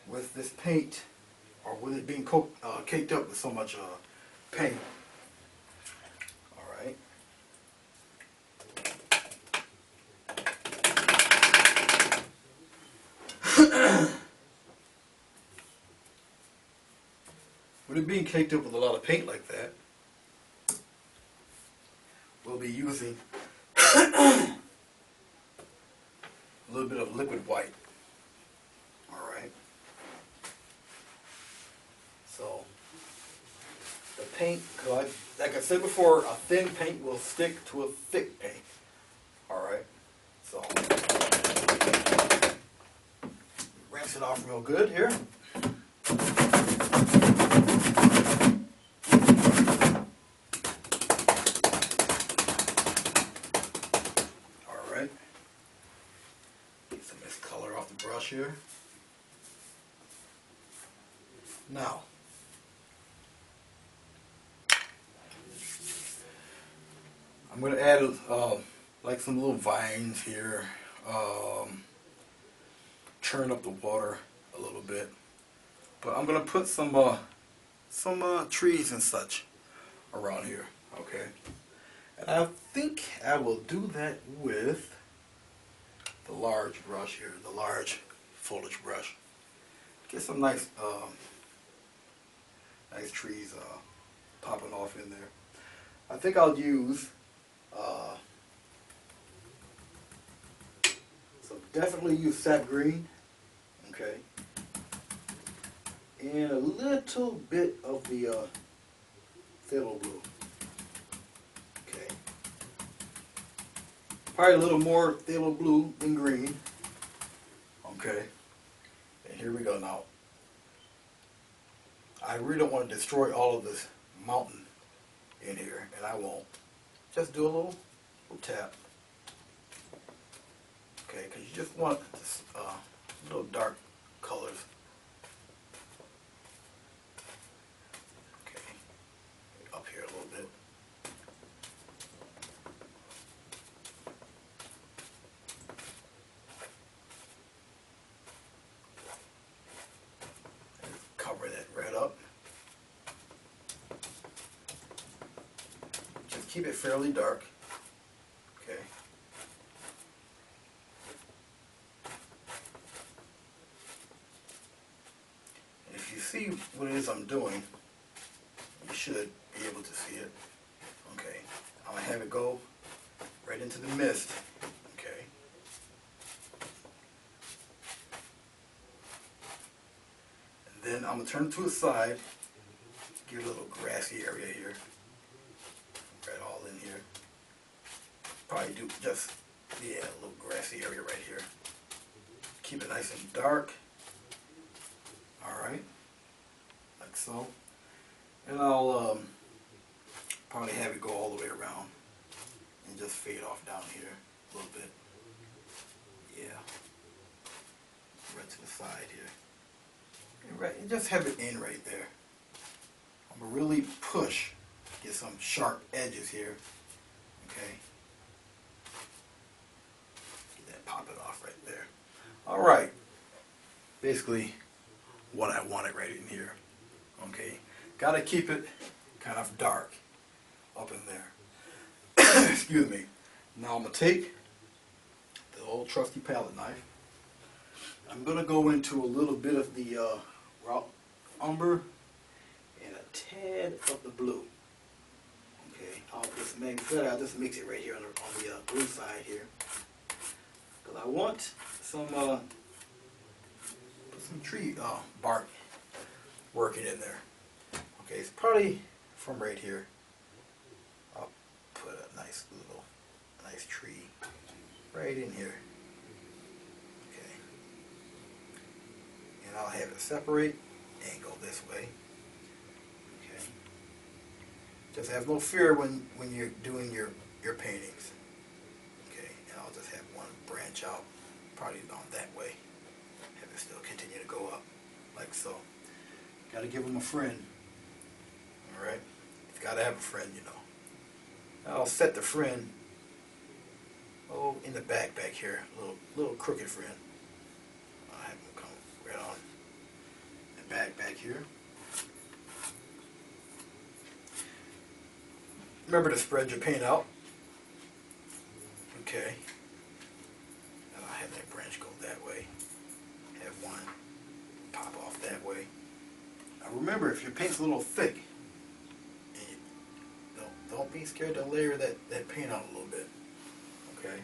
with this paint, or with it being caked up with so much paint, all right. With it being caked up with a lot of paint like that, we'll be using a little bit of liquid white. Alright. So, the paint, like I said before, a thin paint will stick to a thick paint. Alright. So, rinse it off real good here. Here. Now, I'm going to add like some little vines here, churn up the water a little bit. But I'm going to put some trees and such around here, okay? And I think I will do that with the large brush here, the large foliage brush. Get some nice nice trees popping off in there. I think I'll use definitely use sap green, okay, and a little bit of the phthalo blue, okay. Probably a little more phthalo blue than green, okay. And here we go now. I really don't want to destroy all of this mountain in here, and I won't. Just do a little tap. Okay, because you just want this, little dark colors. Okay, up here a little bit. Cover that red up. Just keep it fairly dark. Okay. If you see what it is I'm doing, you should be able to see it. Okay. I'm going to have it go right into the mist. Okay. And then I'm going to turn it to the side, give it a little grassy area here. Right all in here. Probably do just, yeah, a little grassy area right here. Keep it nice and dark. Alright, like so. And I'll probably have it go all the way around and just fade off down here a little bit. Yeah. Right to the side here. And right, and just have it in right there. I'm going to really push, get some sharp edges here. Okay. Get that pop it off right there. Alright. Basically what I wanted right in here. Okay, got to keep it kind of dark up in there. Excuse me. Now I'm going to take the old trusty palette knife. I'm going to go into a little bit of the raw umber and a tad of the blue. Okay, I'll just mix it right here on the blue side here. Because I want some tree bark working in there. Okay, it's probably from right here. I'll put a nice tree right in here. Okay, and I'll have it separate and go this way. Okay, just have no fear when you're doing your paintings. Okay, and I'll just have one branch out, probably down that way. Have it still continue to go up, like so. Got to give them a friend. Alright? You've got to have a friend, you know. I'll set the friend, in the back here. Little crooked friend. I'll have him come right on the back here. Remember to spread your paint out. Okay. And I'll have that branch go that way. Have one pop off that way. Now remember, if your paint's a little thick, don't be scared to layer that paint out a little bit. Okay?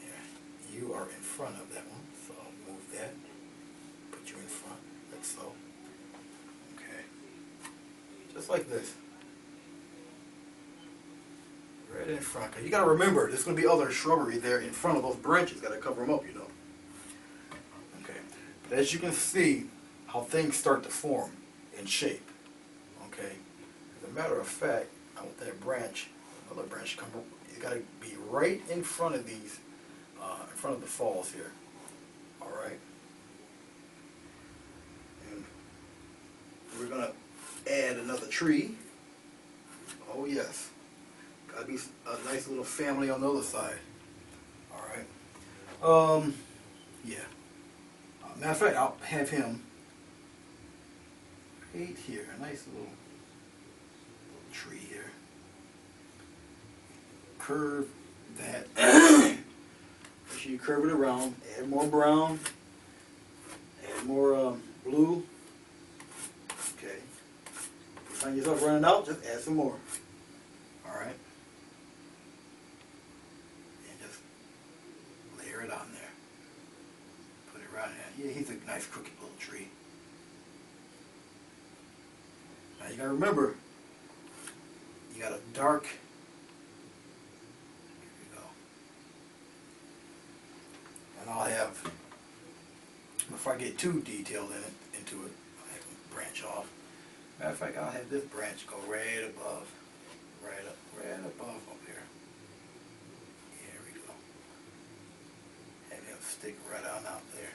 Yeah, you are in front of that one, so I'll move that. Put you in front, like so. Okay. Just like this. Right in front. Cause you got to remember, there's going to be other shrubbery there in front of those branches. Got to cover them up, you know. Okay. But as you can see, how things start to form and shape. Okay. As a matter of fact, I want that branch, another branch, to come. It's got to be right in front of these, in front of the falls here. All right. And we're gonna add another tree. Oh yes. Gotta nice little family on the other side. Alright. Yeah. Matter of fact, I'll have him right here. A nice little tree here. Curve that. Make sure you curve it around. Add more brown. Add more blue. Okay. If you find yourself running out, just add some more. Alright. And just layer it on there. Put it right in. Yeah, he's a nice crooked little tree. Now you gotta remember, you got a dark, here we go. And I'll have, before I get too detailed into it, I'll have them branch off. Matter of fact, I'll have this branch go right above, right above up here. Here we go. Have him stick right on out there,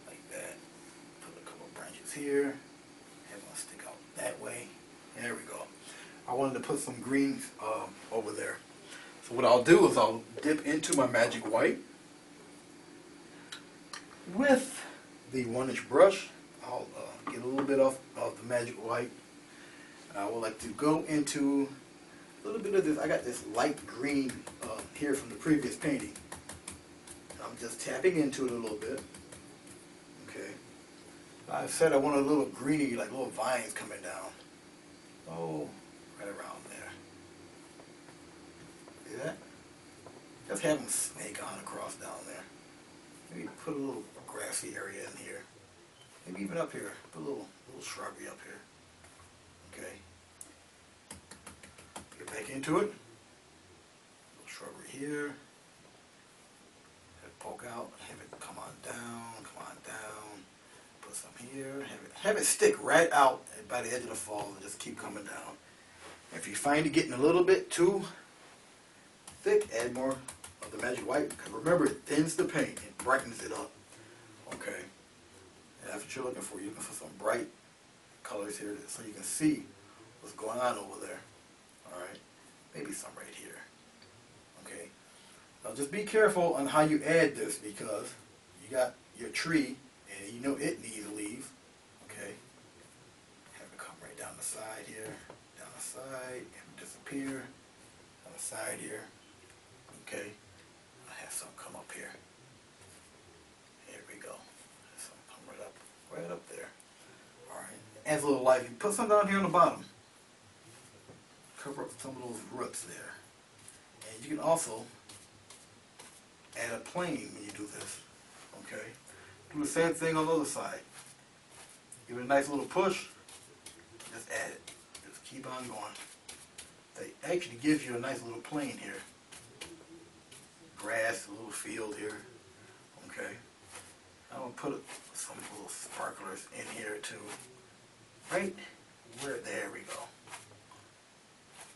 like that. Put a couple branches here. Have one stick out that way. There we go. I wanted to put some greens over there. So what I'll do is I'll dip into my magic white with the 1-inch brush. I'll get a little bit of the magic white. And I would like to go into a little bit of this. I got this light green here from the previous painting. I'm just tapping into it a little bit. Okay. I said I want a little greeny, like little vines coming down. Oh, right around there. See that? Just have them snake on across down there. Maybe put a little grassy area in here. Maybe even up here. Put a little shrubbery up here. Okay. Get back into it. A little shrubbery here. Have it poke out. Have it come on down. Come on down. Put some here. Have it stick right out by the edge of the fall and just keep coming down. If you find it getting a little bit too thick, add more of the magic white. Because remember, it thins the paint. It brightens it up. Okay. And that's what you're looking for. You're looking for some bright colors here so you can see what's going on over there. Alright. Maybe some right here. Okay. Now just be careful on how you add this because you got your tree and you know it needs leaves. Okay. Have it come right down the side here. Down the side. Have it disappear. Down the side here. Okay. I have some come up here. Here we go. Some come right up there. Alright. Adds a little life. You put some down here on the bottom. Cover up some of those roots there. And you can also add a plane when you do this. Okay. Do the same thing on the other side. Give it a nice little push. Just add it. Just keep on going. They actually gives you a nice little plane here. Grass, a little field here. Okay. I'm going to put some little sparklers in here too. Right where, there we go.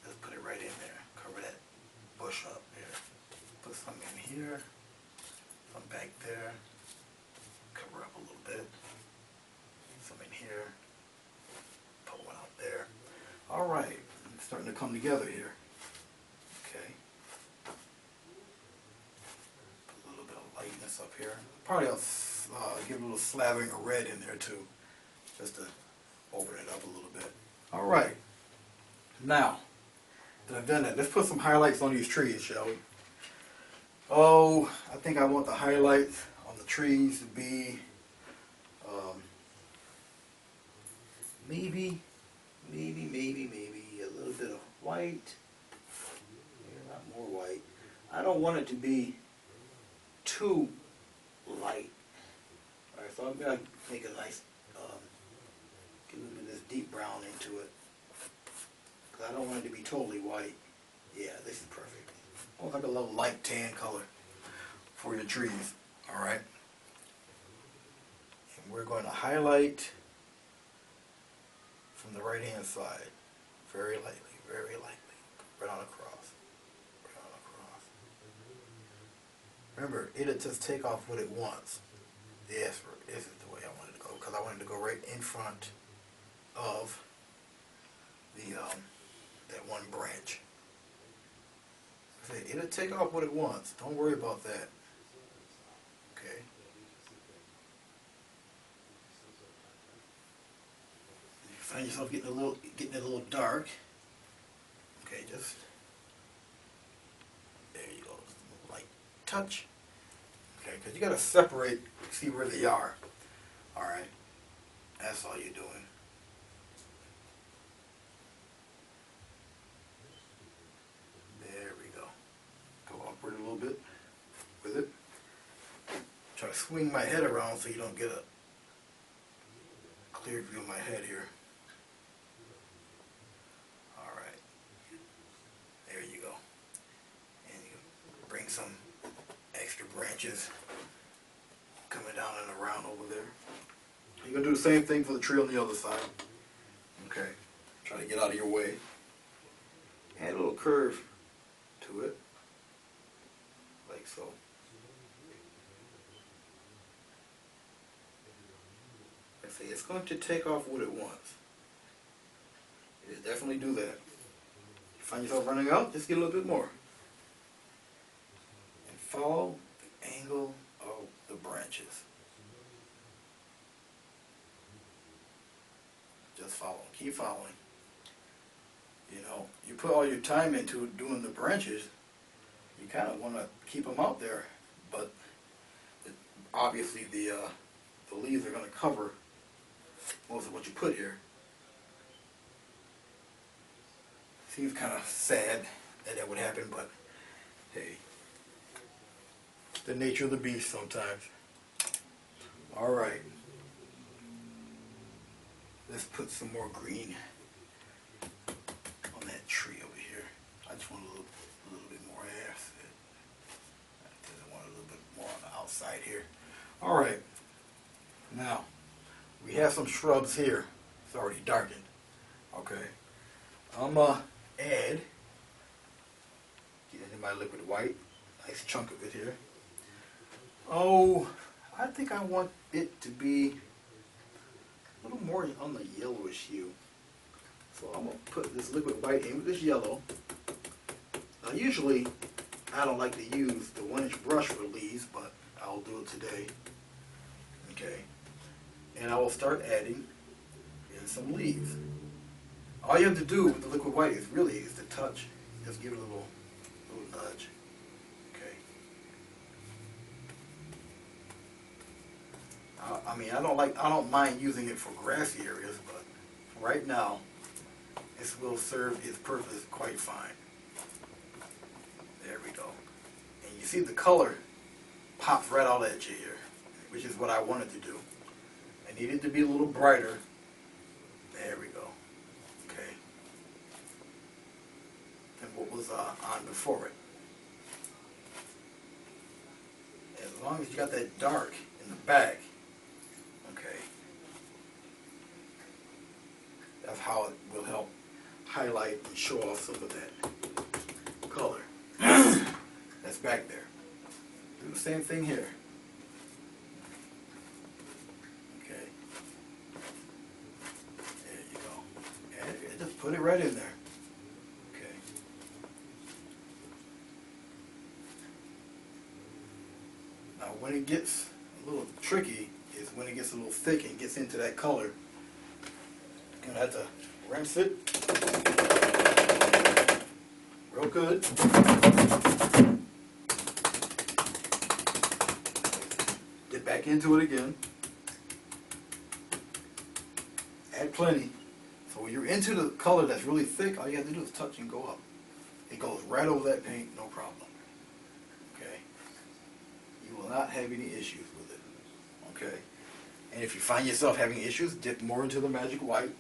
Just put it right in there. Cover that bush up there. Put some in here. Some back there. Cover up a little bit. Some in here. Put one out there. Alright. It's starting to come together here. Okay. Put a little bit of lightness up here. Probably I'll give a little slathering of red in there too. Just to open it up a little bit. Alright. Now that I've done that, let's put some highlights on these trees, shall we? Oh, I think I want the highlights on the trees to be maybe a little bit of white. Maybe not more white. I don't want it to be too light. Alright, so I'm going to make a nice, get a little bit of this deep brown into it. Because I don't want it to be totally white. Yeah, this is perfect. Almost like a little light tan color for your trees. Alright. And we're going to highlight from the right hand side. Very lightly, very lightly. Right on across. Right on across. Remember, it'll just take off what it wants. Yes, this is the way I wanted to go. Because I wanted to go right in front of the that one branch. It'll take off what it wants. Don't worry about that. Okay. You find yourself getting it a little dark. Okay, just there you go. Just a little light touch. Okay, because you got to separate, see where they are. All right. That's all you're doing. There we go. Go upward a little bit with it. Try to swing my head around so you don't get a clear view of my head here. All right. There you go. And you bring some extra branches coming down and around over there. You're going to do the same thing for the tree on the other side. Okay. Try to get out of your way. Add a little curve to it. Like so. Like I say, it's going to take off what it wants. It'll definitely do that. You find yourself running out, just get a little bit more. And follow the angle of the branches. Just follow. Keep following. You know, you put all your time into doing the branches, you kind of want to keep them out there, but obviously the leaves are going to cover most of what you put here. Seems kind of sad that would happen, but hey, it's the nature of the beast sometimes. All right. Let's put some more green on that tree over here. I just want a little bit more air. I want a little bit more on the outside here. All right. Now, we have some shrubs here. It's already darkened. Okay. I'm going to add, get into my liquid white. Nice chunk of it here. Oh, I think I want it to be a little more on the yellowish hue. So I'm going to put this liquid white in with this yellow. Now usually I don't like to use the 1-inch brush for leaves, but I'll do it today. Okay. And I will start adding in some leaves. All you have to do with the liquid white is to touch. Just give it a little nudge. Okay. I mean, I don't mind using it for grassy areas, but right now, this will serve its purpose quite fine. There we go. And you see the color pops right out at you here, which is what I wanted to do. I need it to be a little brighter. There we go. Okay. And what was on before it. As long as you got that dark in the back, okay, that's how it will help highlight and show off some of that color that's back there. Do the same thing here. Okay. There you go. And just put it right in there. Okay. Now when it gets a little tricky is when it gets a little thick and gets into that color. You're gonna have to rinse it real good. Get back into it again. Add plenty. So when you're into the color that's really thick, all you have to do is touch and go up. It goes right over that paint, no problem. Okay? You will not have any issues with it. Okay? And if you find yourself having issues, dip more into the magic white,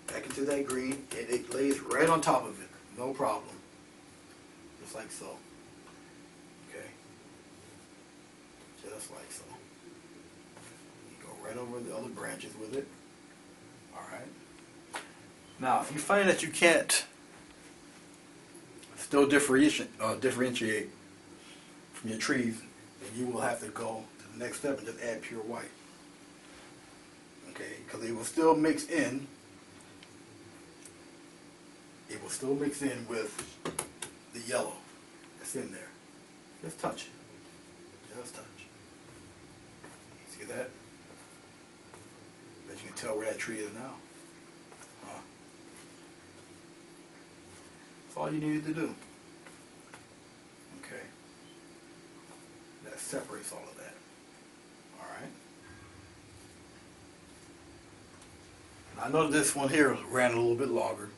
back into that green, and it lays right on top of it. No problem. Just like so. Okay? Just like so. You go right over the other branches with it. Alright? Now, if you find that you can't still differentiate from your trees, then you will have to go to the next step and just add pure white. Okay? Because it will still mix in. It will still mix in with the yellow. just in there. Just touch. Just touch. See that? Bet you can tell where that tree is now. Huh. That's all you needed to do. Okay. That separates all of that. Alright. I know this one here ran a little bit longer,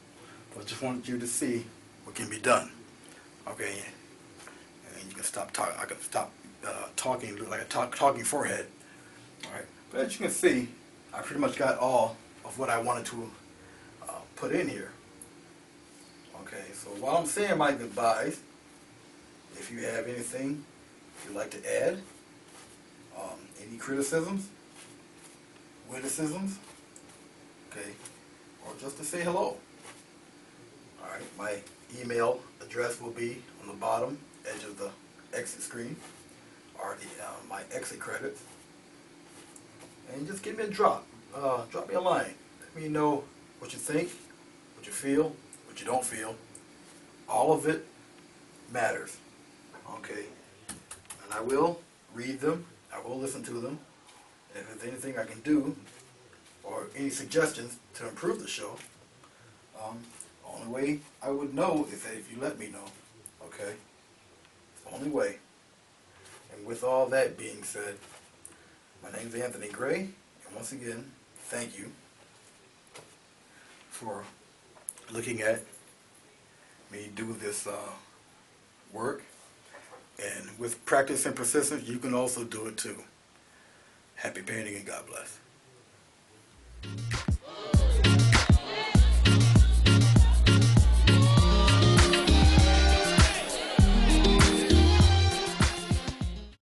but just wanted you to see what can be done. Okay. And you can stop talking. I can stop talking, look like a talking forehead. Alright. But as you can see, I pretty much got all of what I wanted to put in here. Okay, so while I'm saying my goodbyes, if you have anything you'd like to add, any criticisms, witticisms, okay, or just to say hello. Alright, my email address will be on the bottom edge of the exit screen, or my exit credits. And just give me a drop. Drop me a line. Let me know what you think, what you feel, what you don't feel. All of it matters. Okay. And I will read them. I will listen to them. And if there's anything I can do, or any suggestions to improve the show, the only way I would know is that if you let me know. Okay? It's the only way. And with all that being said, my name is Anthony Gray, and once again, thank you for looking at me do this work. And with practice and persistence, you can also do it too. Happy painting and God bless.